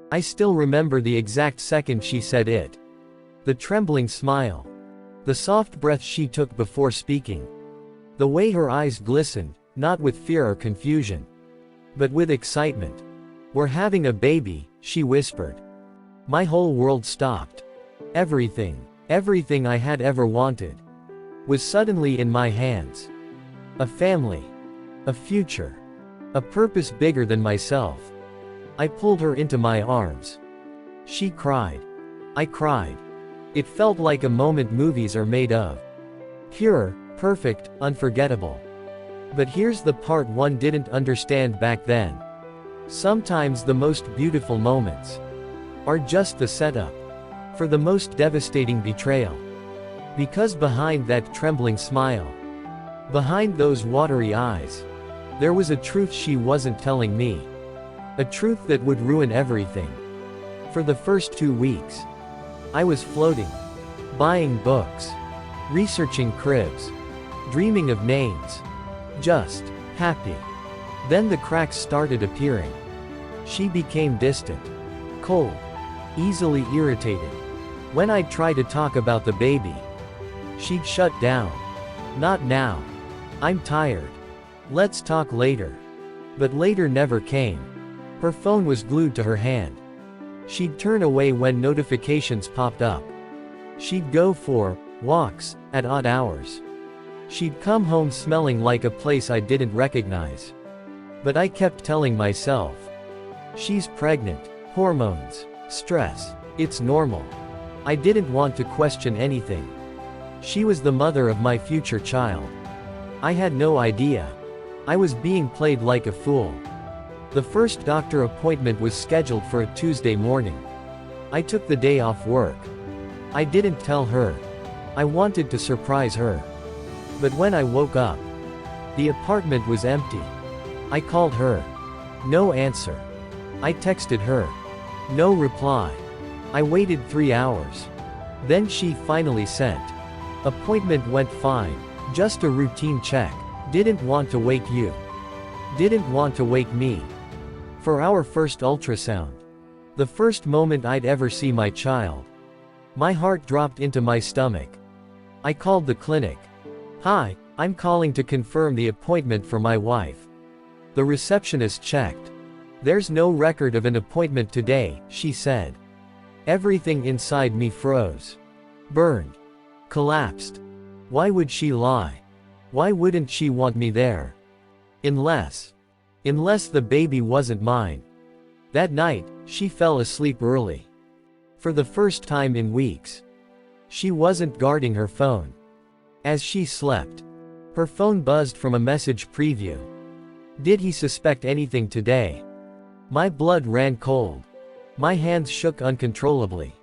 I still remember the exact second she said it. The trembling smile. The soft breath she took before speaking. The way her eyes glistened, not with fear or confusion, but with excitement. "We're having a baby," she whispered. My whole world stopped. Everything I had ever wanted, was suddenly in my hands. A family. A future. A purpose bigger than myself. I pulled her into my arms. She cried. I cried. It felt like a moment movies are made of. Pure, perfect, unforgettable. But here's the part one didn't understand back then. Sometimes the most beautiful moments are just the setup for the most devastating betrayal. Because behind that trembling smile, behind those watery eyes, there was a truth she wasn't telling me. A truth that would ruin everything. For the first 2 weeks, I was floating, buying books, researching cribs, dreaming of names, just happy. Then the cracks started appearing. She became distant, cold, easily irritated. When I'd try to talk about the baby, she'd shut down. "Not now. I'm tired. Let's talk later." But later never came. Her phone was glued to her hand. She'd turn away when notifications popped up. She'd go for walks at odd hours. She'd come home smelling like a place I didn't recognize. But I kept telling myself, she's pregnant, hormones, stress, it's normal. I didn't want to question anything. She was the mother of my future child. I had no idea. I was being played like a fool. The first doctor appointment was scheduled for a Tuesday morning. I took the day off work. I didn't tell her. I wanted to surprise her. But when I woke up, the apartment was empty. I called her. No answer. I texted her. No reply. I waited 3 hours. Then she finally sent. Appointment went fine. Just a routine check. Didn't want to wake you. Didn't want to wake me. For our first ultrasound. The first moment I'd ever see my child. My heart dropped into my stomach. I called the clinic. "Hi, I'm calling to confirm the appointment for my wife." The receptionist checked. "There's no record of an appointment today," she said. Everything inside me froze. Burned. Collapsed. Why would she lie? Why wouldn't she want me there? Unless the baby wasn't mine. That night, she fell asleep early. For the first time in weeks. She wasn't guarding her phone. As she slept, her phone buzzed from a message preview. Did he suspect anything today? My blood ran cold. My hands shook uncontrollably.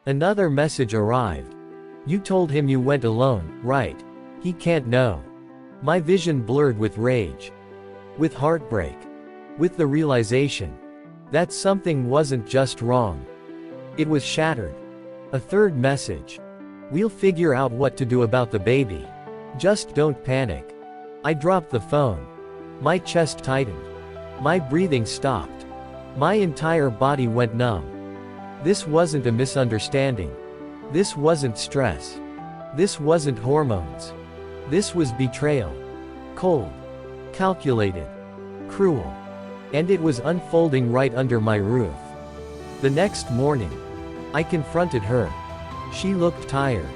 Another message arrived. "You told him you went alone, right? He can't know." My vision blurred with rage. With heartbreak. With the realization that something wasn't just wrong. It was shattered. A third message. "We'll figure out what to do about the baby. Just don't panic." I dropped the phone. My chest tightened. My breathing stopped. My entire body went numb. This wasn't a misunderstanding. This wasn't stress. This wasn't hormones. This was betrayal. Cold. Calculated. Cruel. And it was unfolding right under my roof. The next morning, I confronted her. She looked tired.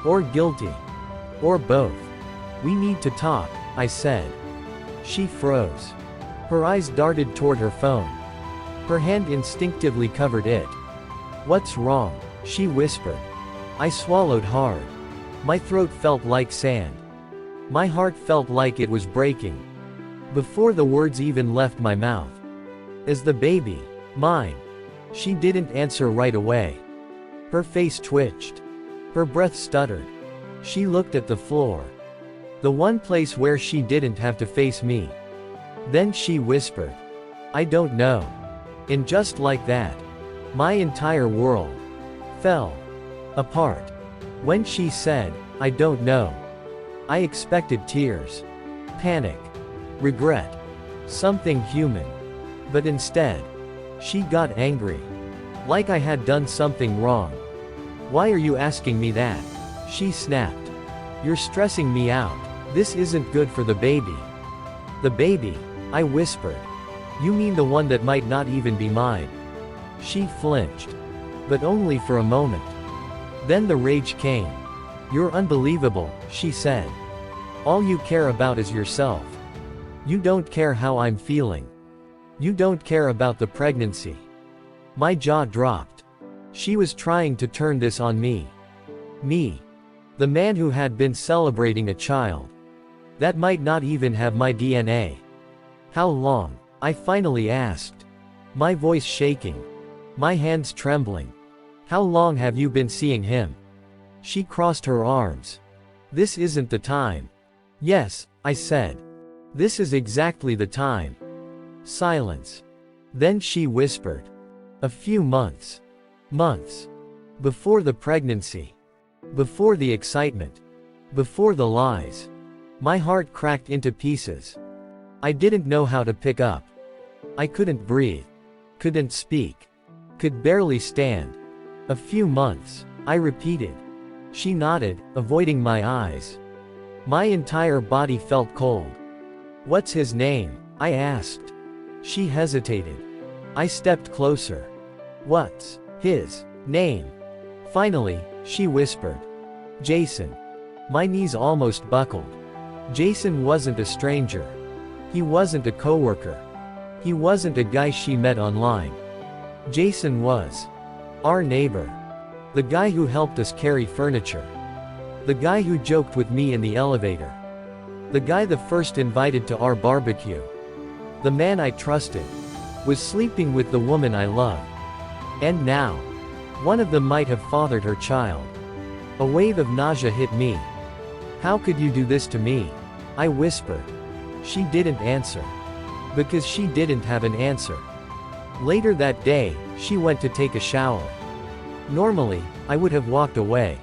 Or guilty. Or both. "We need to talk," I said. She froze. Her eyes darted toward her phone. Her hand instinctively covered it. "What's wrong?" she whispered. I swallowed hard. My throat felt like sand. My heart felt like it was breaking. Before the words even left my mouth. "Is the baby mine?" She didn't answer right away. Her face twitched. Her breath stuttered. She looked at the floor. The one place where she didn't have to face me. Then she whispered, "I don't know." And just like that, my entire world fell apart. When she said, "I don't know," I expected tears, panic, regret, something human. But instead, she got angry. Like I had done something wrong. Why are you asking me that? She snapped. You're stressing me out. This isn't good for the baby. The baby? I whispered. You mean the one that might not even be mine? She flinched. But only for a moment. Then the rage came. You're unbelievable, she said. All you care about is yourself. You don't care how I'm feeling. You don't care about the pregnancy. My jaw dropped. She was trying to turn this on me. Me. The man who had been celebrating a child. That might not even have my DNA. How long? I finally asked. My voice shaking. My hands trembling. How long have you been seeing him? She crossed her arms. This isn't the time. Yes, I said. This is exactly the time. Silence. Then she whispered. A few months. Months. Before the pregnancy. Before the excitement. Before the lies. My heart cracked into pieces. I didn't know how to pick up. I couldn't breathe. Couldn't speak. Could barely stand. A few months, I repeated. She nodded, avoiding my eyes. My entire body felt cold. What's his name? I asked. She hesitated. I stepped closer. What's his name? Finally, she whispered. Jason. My knees almost buckled. Jason wasn't a stranger. He wasn't a coworker. He wasn't a guy she met online. Jason was our neighbor. The guy who helped us carry furniture. The guy who joked with me in the elevator. The guy the first invited to our barbecue. The man I trusted. Was sleeping with the woman I loved. And now. One of them might have fathered her child. A wave of nausea hit me. How could you do this to me? I whispered. She didn't answer. Because she didn't have an answer. Later that day, she went to take a shower. Normally, I would have walked away.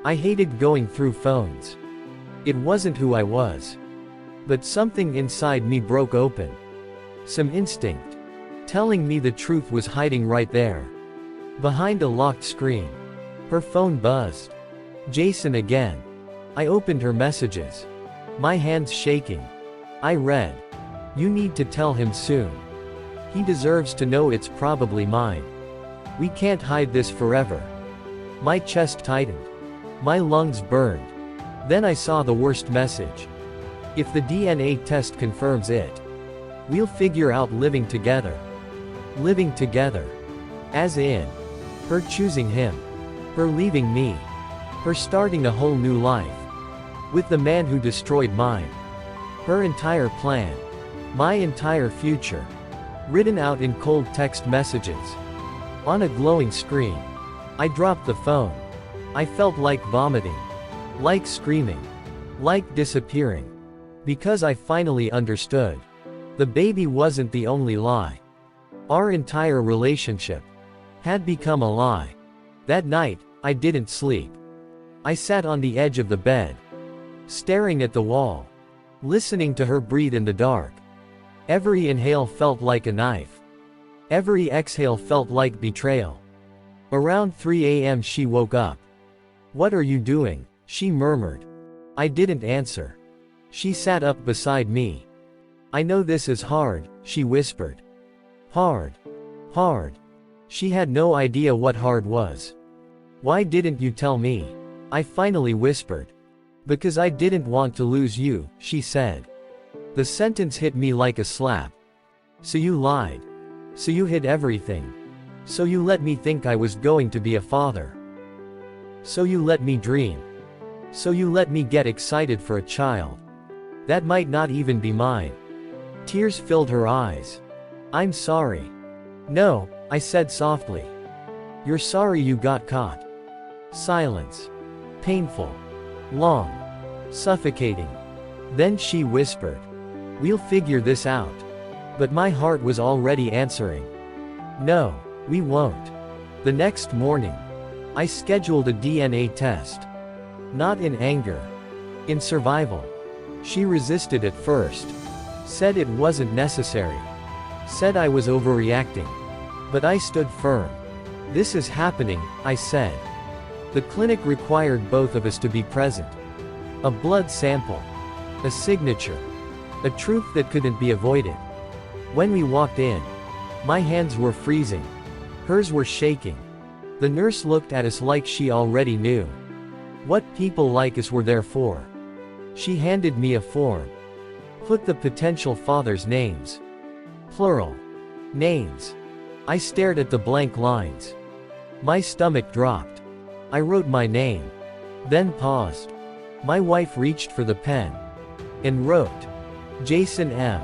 I hated going through phones. It wasn't who I was. But something inside me broke open. Some instinct. Telling me the truth was hiding right there. Behind a locked screen. Her phone buzzed. Jason again. I opened her messages. My hands shaking. I read. You need to tell him soon. He deserves to know it's probably mine. We can't hide this forever. My chest tightened. My lungs burned. Then I saw the worst message. If the DNA test confirms it, we'll figure out living together. Living together. As in, her choosing him. Her leaving me. Her starting a whole new life. With the man who destroyed mine. Her entire plan. My entire future. Written out in cold text messages. On a glowing screen. I dropped the phone. I felt like vomiting. Like screaming. Like disappearing. Because I finally understood. The baby wasn't the only lie. Our entire relationship had become a lie. That night, I didn't sleep. I sat on the edge of the bed. Staring at the wall. Listening to her breathe in the dark. Every inhale felt like a knife. Every exhale felt like betrayal. Around 3 a.m. she woke up. What are you doing? She murmured. I didn't answer. She sat up beside me. I know this is hard, she whispered. Hard. Hard. She had no idea what hard was. Why didn't you tell me? I finally whispered. Because I didn't want to lose you, she said. The sentence hit me like a slap. So you lied. So you hid everything. So you let me think I was going to be a father. So you let me dream. So you let me get excited for a child. That might not even be mine. Tears filled her eyes. I'm sorry. No, I said softly. You're sorry you got caught. Silence. Painful. Long. Suffocating. Then she whispered. We'll figure this out. But my heart was already answering. No, we won't. The next morning, I scheduled a DNA test. Not in anger. In survival. She resisted at first. Said it wasn't necessary. Said I was overreacting. But I stood firm. This is happening, I said. The clinic required both of us to be present. A blood sample. A signature. A truth that couldn't be avoided. When we walked in, my hands were freezing. Hers were shaking. The nurse looked at us like she already knew what people like us were there for. She handed me a form. Put the potential fathers' names. Plural. Names. I stared at the blank lines. My stomach dropped. I wrote my name. Then paused. My wife reached for the pen. And wrote. Jason M.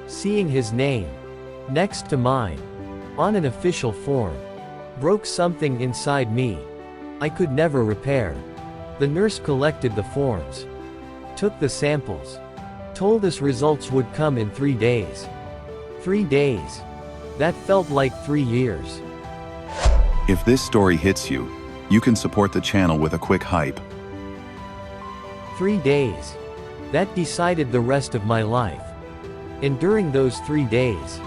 Seeing his name next to mine on an official form broke something inside me I could never repair. The nurse collected the forms, took the samples, told us results would come in 3 days. 3 days. That felt like 3 years. If this story hits you, you can support the channel with a quick hype. 3 days. That decided the rest of my life. And during those 3 days,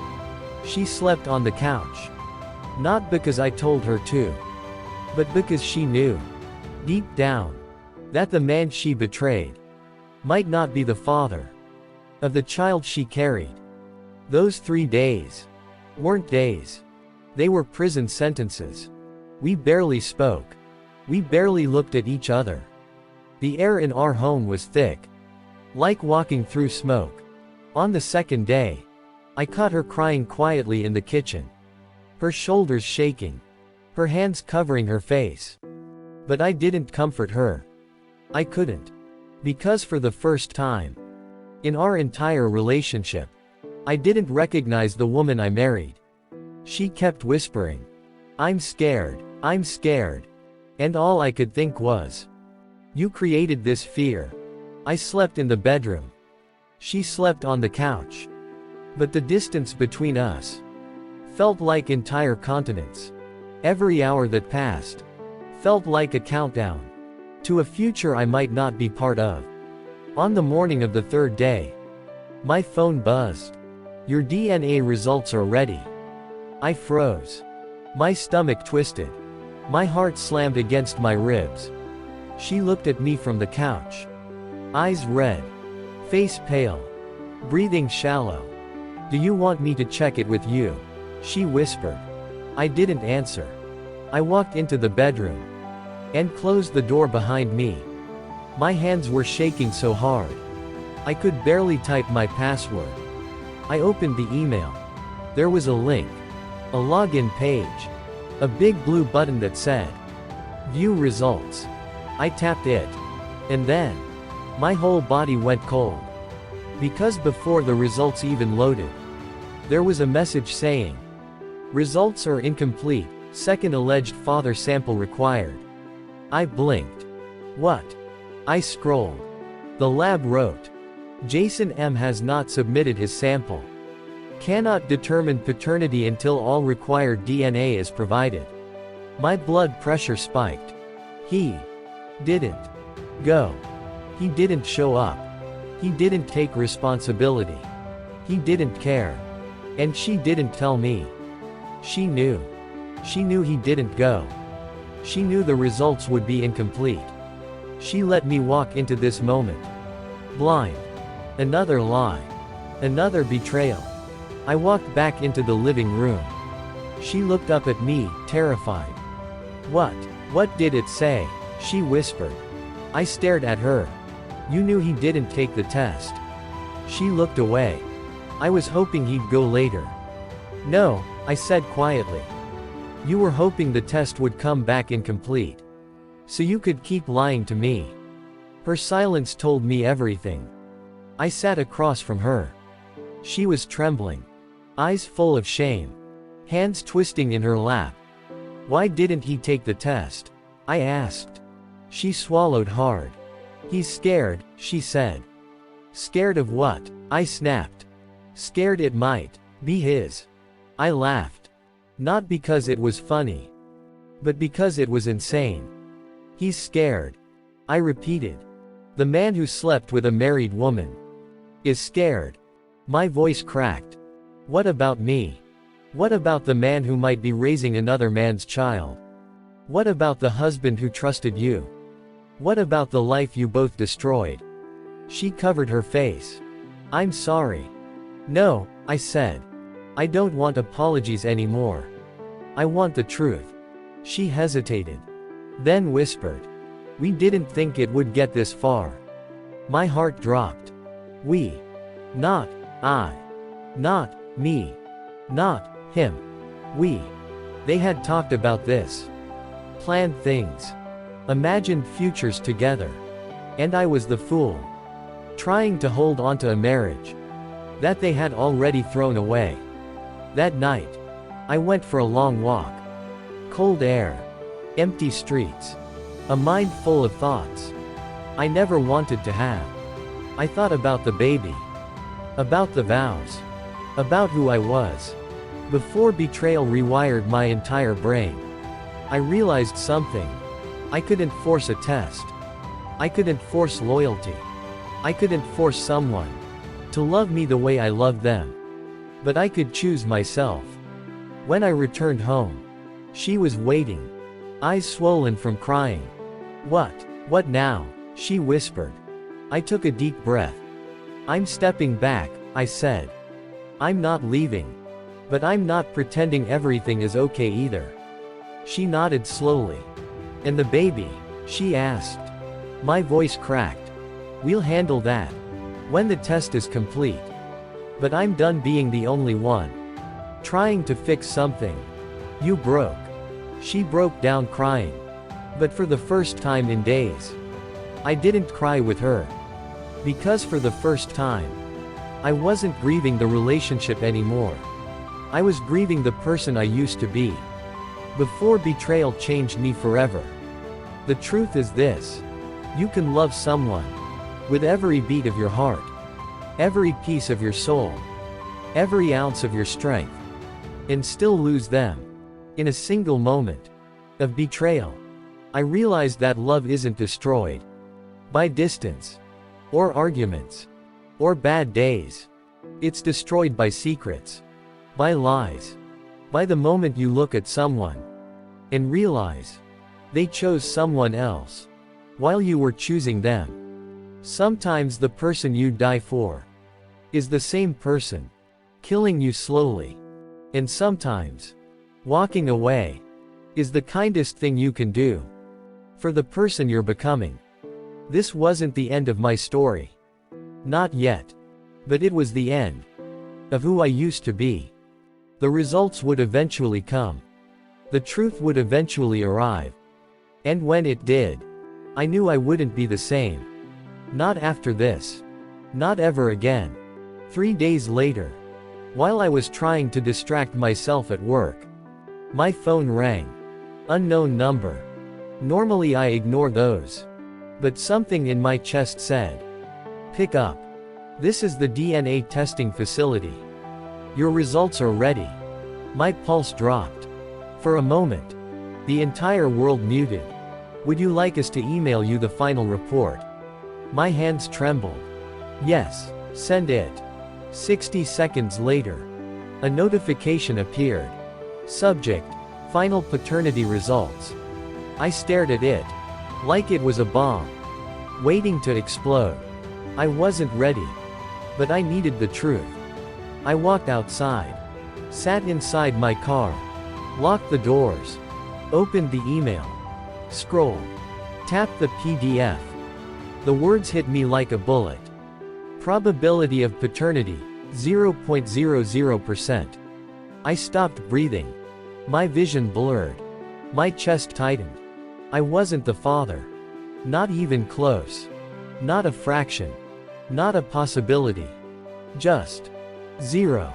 she slept on the couch. Not because I told her to, but because she knew, deep down, that the man she betrayed might not be the father of the child she carried. Those 3 days weren't days. They were prison sentences. We barely spoke. We barely looked at each other. The air in our home was thick, like walking through smoke. On the second day, I caught her crying quietly in the kitchen. Her shoulders shaking. Her hands covering her face. But I didn't comfort her. I couldn't. Because for the first time in our entire relationship, I didn't recognize the woman I married. She kept whispering, "I'm scared, I'm scared." And all I could think was, "You created this fear." I slept in the bedroom. She slept on the couch. But the distance between us felt like entire continents. Every hour that passed felt like a countdown to a future I might not be part of. On the morning of the third day, my phone buzzed. "Your DNA results are ready." I froze. My stomach twisted. My heart slammed against my ribs. She looked at me from the couch. Eyes red. Face pale. Breathing shallow. "Do you want me to check it with you?" she whispered. I didn't answer. I walked into the bedroom and closed the door behind me. My hands were shaking so hard I could barely type my password. I opened the email. There was a link. A login page. A big blue button that said, "View results." I tapped it. And then, my whole body went cold. Because before the results even loaded, there was a message saying, "Results are incomplete, second alleged father sample required." I blinked. What? I scrolled. The lab wrote, "Jason M. has not submitted his sample. Cannot determine paternity until all required DNA is provided." My blood pressure spiked. He didn't go. He didn't show up. He didn't take responsibility. He didn't care. And she didn't tell me. She knew. She knew he didn't go. She knew the results would be incomplete. She let me walk into this moment blind. Another lie. Another betrayal. I walked back into the living room. She looked up at me, terrified. What did it say?" she whispered. I stared at her. "You knew he didn't take the test." She looked away. I was hoping he'd go later. "No," I said quietly. "You were hoping the test would come back incomplete, so you could keep lying to me." Her silence told me everything. I sat across from her. She was trembling. Eyes full of shame. Hands twisting in her lap. "Why didn't he take the test?" I asked. She swallowed hard. "He's scared," she said. "Scared of what?" I snapped. "Scared it might be his." I laughed. Not because it was funny, but because it was insane. "He's scared," I repeated. "The man who slept with a married woman is scared." My voice cracked. "What about me?" What about the man who might be raising another man's child? What about the husband who trusted you? What about the life you both destroyed? She covered her face. I'm sorry. No, I said. I don't want apologies anymore. I want the truth. She hesitated. Then whispered. We didn't think it would get this far. My heart dropped. We. Not I. Not me. Not him. We. They had talked about this. Planned things. Imagined futures together. And I was the fool. Trying to hold onto a marriage that they had already thrown away. That night, I went for a long walk. Cold air. Empty streets. A mind full of thoughts I never wanted to have. I thought about the baby. About the vows. About who I was. Before betrayal rewired my entire brain. I realized something. I couldn't force a test. I couldn't force loyalty. I couldn't force someone to love me the way I loved them. But I could choose myself. When I returned home, she was waiting. Eyes swollen from crying. What now? She whispered. I took a deep breath. I'm stepping back, I said. I'm not leaving. But I'm not pretending everything is okay either. She nodded slowly. And the baby? She asked. My voice cracked. We'll handle that when the test is complete. But I'm done being the only one trying to fix something you broke. She broke down crying. But for the first time in days, I didn't cry with her. Because for the first time, I wasn't grieving the relationship anymore. I was grieving the person I used to be before betrayal changed me forever. The truth is this. You can love someone with every beat of your heart, every piece of your soul, every ounce of your strength, and still lose them in a single moment of betrayal. I realized that love isn't destroyed by distance, or arguments, or bad days. It's destroyed by secrets, by lies, by the moment you look at someone and realize they chose someone else while you were choosing them. Sometimes the person you die for is the same person killing you slowly. And sometimes walking away is the kindest thing you can do for the person you're becoming. This wasn't the end of my story. Not yet. But it was the end of who I used to be. The results would eventually come. The truth would eventually arrive. And when it did, I knew I wouldn't be the same. Not after this. Not ever again. 3 days later, while I was trying to distract myself at work, my phone rang. Unknown number. Normally I ignore those. But something in my chest said, pick up. This is the DNA testing facility. Your results are ready. My pulse dropped. For a moment, the entire world muted. Would you like us to email you the final report? My hands trembled. Yes, send it. 60 seconds later, a notification appeared. Subject, final paternity results. I stared at it, like it was a bomb, waiting to explode. I wasn't ready, but I needed the truth. I walked outside, sat inside my car, locked the doors, opened the email, scrolled, tapped the PDF. The words hit me like a bullet. Probability of paternity, 0.00%. I stopped breathing. My vision blurred. My chest tightened. I wasn't the father. Not even close. Not a fraction. Not a possibility. Just zero.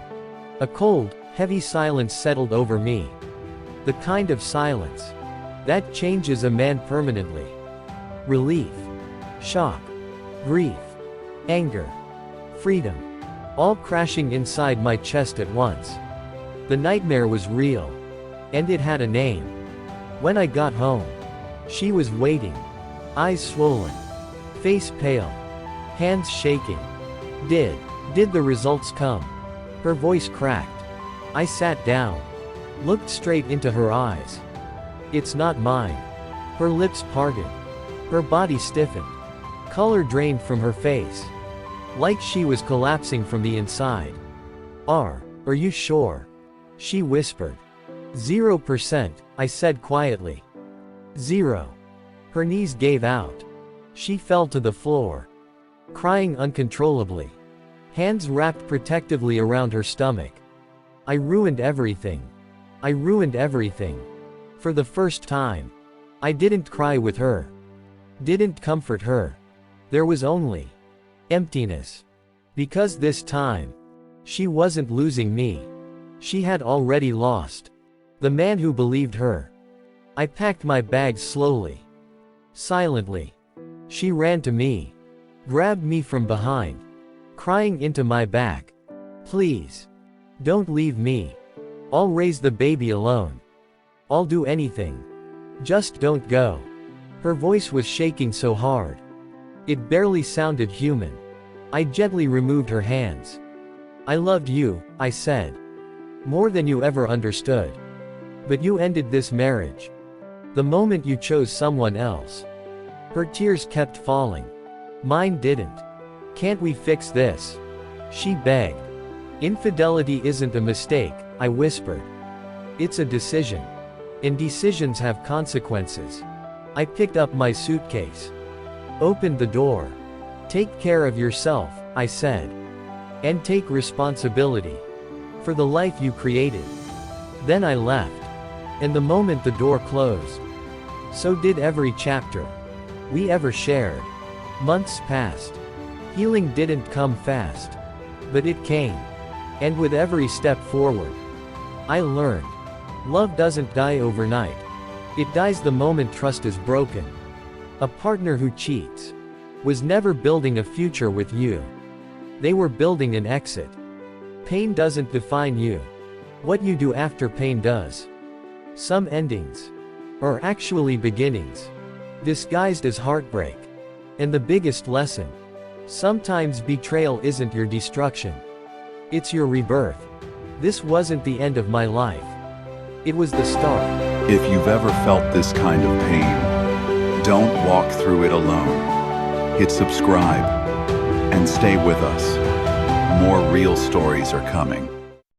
A cold, heavy silence settled over me. The kind of silence that changes a man permanently. Relief. Shock. Grief. Anger. Freedom. All crashing inside my chest at once. The nightmare was real. And it had a name. When I got home, she was waiting. Eyes swollen. Face pale. Hands shaking. Did the results come? Her voice cracked. I sat down. Looked straight into her eyes. It's not mine. Her lips parted. Her body stiffened. Color drained from her face. Like she was collapsing from the inside. Are you sure? She whispered. 0%, I said quietly. 0. Her knees gave out. She fell to the floor. Crying uncontrollably. Hands wrapped protectively around her stomach. I ruined everything. I ruined everything. For the first time. I didn't cry with her. Didn't comfort her. There was only emptiness. Because this time, she wasn't losing me. She had already lost the man who believed her. I packed my bags slowly. Silently. She ran to me. Grabbed me from behind. Crying into my back. Please. Don't leave me. I'll raise the baby alone. I'll do anything. Just don't go. Her voice was shaking so hard. It barely sounded human. I gently removed her hands. I loved you, I said. More than you ever understood. But you ended this marriage. The moment you chose someone else. Her tears kept falling. Mine didn't. Can't we fix this? She begged. Infidelity isn't a mistake, I whispered. It's a decision. And decisions have consequences. I picked up my suitcase. Opened the door. Take care of yourself, I said. And take responsibility. For the life you created. Then I left. And the moment the door closed, so did every chapter we ever shared. Months passed. Healing didn't come fast. But it came. And with every step forward, I learned. Love doesn't die overnight. It dies the moment trust is broken. A partner who cheats was never building a future with you. They were building an exit. Pain doesn't define you. What you do after pain does. Some endings are actually beginnings, disguised as heartbreak. And the biggest lesson: sometimes betrayal isn't your destruction. It's your rebirth. This wasn't the end of my life. It was the start. If you've ever felt this kind of pain, don't walk through it alone. Hit subscribe and stay with us. More real stories are coming.